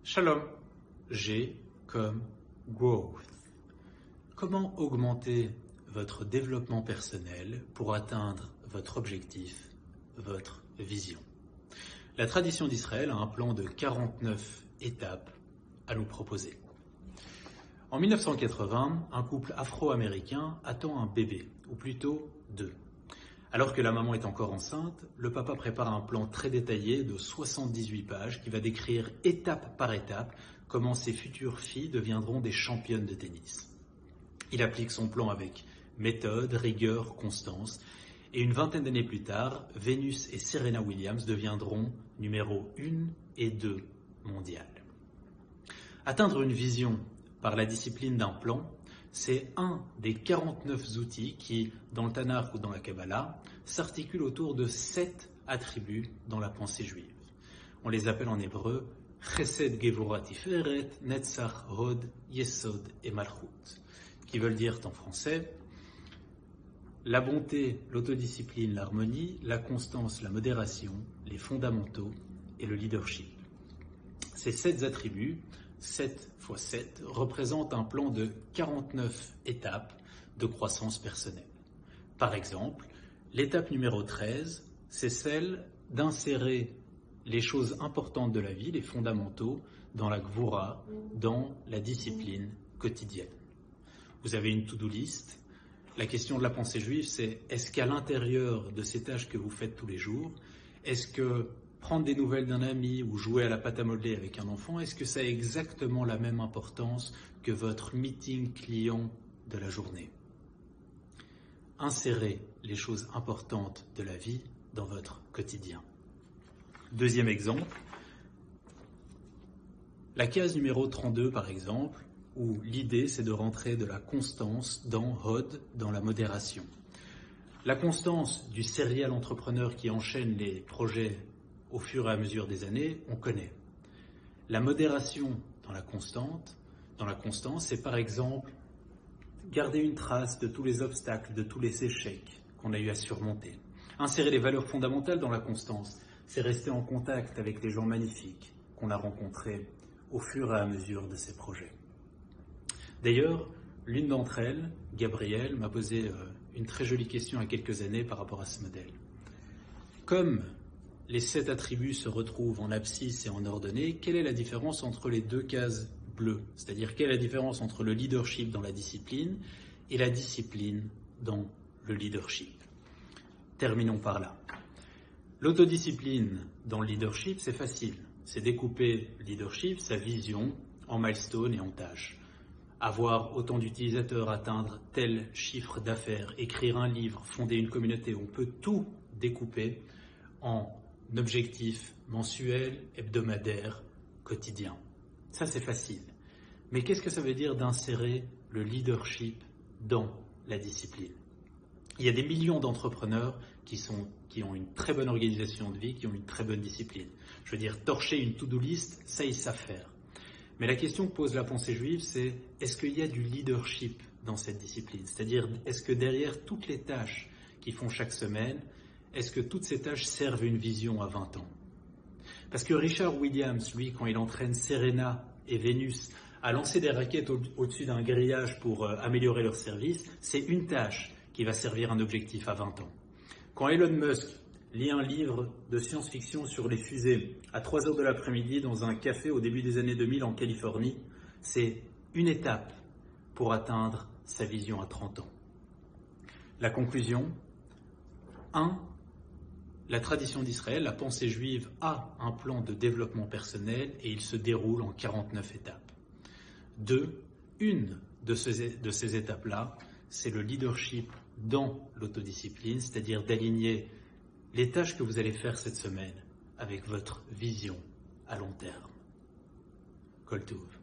Shalom, G comme growth. Comment augmenter votre développement personnel pour atteindre votre objectif, votre vision? La tradition d'Israël a un plan de 49 étapes à nous proposer. En 1980, un couple afro-américain attend un bébé, ou plutôt deux. Alors que la maman est encore enceinte, le papa prépare un plan très détaillé de 78 pages qui va décrire étape par étape comment ses futures filles deviendront des championnes de tennis. Il applique son plan avec méthode, rigueur, constance, et une vingtaine d'années plus tard, Venus et Serena Williams deviendront numéro 1 et 2 mondiales. Atteindre une vision par la discipline d'un plan, c'est un des 49 outils qui, dans le Tanakh ou dans la Kabbalah, s'articulent autour de 7 attributs dans la pensée juive. On les appelle en hébreu Chesed, Gevurah, Tiferet, Netzach, Hod, Yesod et Malchut, qui veulent dire en français la bonté, l'autodiscipline, l'harmonie, la constance, la modération, les fondamentaux et le leadership. Ces 7 attributs, 7 x 7, représentent un plan de 49 étapes de croissance personnelle. Par exemple, l'étape numéro 13, c'est celle d'insérer les choses importantes de la vie, les fondamentaux, dans la gvura, dans la discipline quotidienne. Vous avez une to-do list. La question de la pensée juive, c'est est-ce qu'à l'intérieur de ces tâches que vous faites tous les jours, est-ce que prendre des nouvelles d'un ami ou jouer à la pâte à modeler avec un enfant, est-ce que ça a exactement la même importance que votre meeting client de la journée? Insérez les choses importantes de la vie dans votre quotidien. Deuxième exemple, la case numéro 32 par exemple, où l'idée c'est de rentrer de la constance dans Hod, dans la modération. La constance du serial entrepreneur qui enchaîne les projets au fur et à mesure des années, on connaît. La modération dans la constance, c'est par exemple garder une trace de tous les obstacles, de tous les échecs qu'on a eu à surmonter. Insérer les valeurs fondamentales dans la constance, c'est rester en contact avec les gens magnifiques qu'on a rencontrés au fur et à mesure de ces projets. D'ailleurs, l'une d'entre elles, Gabrielle, m'a posé une très jolie question il y a quelques années par rapport à ce modèle. Comme les 7 attributs se retrouvent en abscisse et en ordonnée, quelle est la différence entre les 2 cases bleues? C'est-à-dire, quelle est la différence entre le leadership dans la discipline et la discipline dans le leadership? Terminons par là. L'autodiscipline dans le leadership, c'est facile. C'est découper le leadership, sa vision, en milestones et en tâches. Avoir autant d'utilisateurs, atteindre tel chiffre d'affaires, écrire un livre, fonder une communauté, on peut tout découper en objectif mensuel, hebdomadaire, quotidien. Ça, c'est facile. Mais qu'est-ce que ça veut dire d'insérer le leadership dans la discipline? Il y a des millions d'entrepreneurs qui ont une très bonne organisation de vie, qui ont une très bonne discipline. Je veux dire, torcher une to-do list, ça, ils savent faire. Mais la question que pose la pensée juive, c'est est-ce qu'il y a du leadership dans cette discipline? C'est-à-dire, est-ce que derrière toutes les tâches qu'ils font chaque semaine, est-ce que toutes ces tâches servent une vision à 20 ans? Parce que Richard Williams, lui, quand il entraîne Serena et Vénus à lancer des raquettes au-dessus d'un grillage pour améliorer leur service, c'est une tâche qui va servir un objectif à 20 ans. Quand Elon Musk lit un livre de science-fiction sur les fusées à 3h de l'après-midi dans un café au début des années 2000 en Californie, c'est une étape pour atteindre sa vision à 30 ans. La conclusion, 1. La tradition d'Israël, la pensée juive, a un plan de développement personnel et il se déroule en 49 étapes. 2. Une de ces étapes-là, c'est le leadership dans l'autodiscipline, c'est-à-dire d'aligner les tâches que vous allez faire cette semaine avec votre vision à long terme. Kol Tov.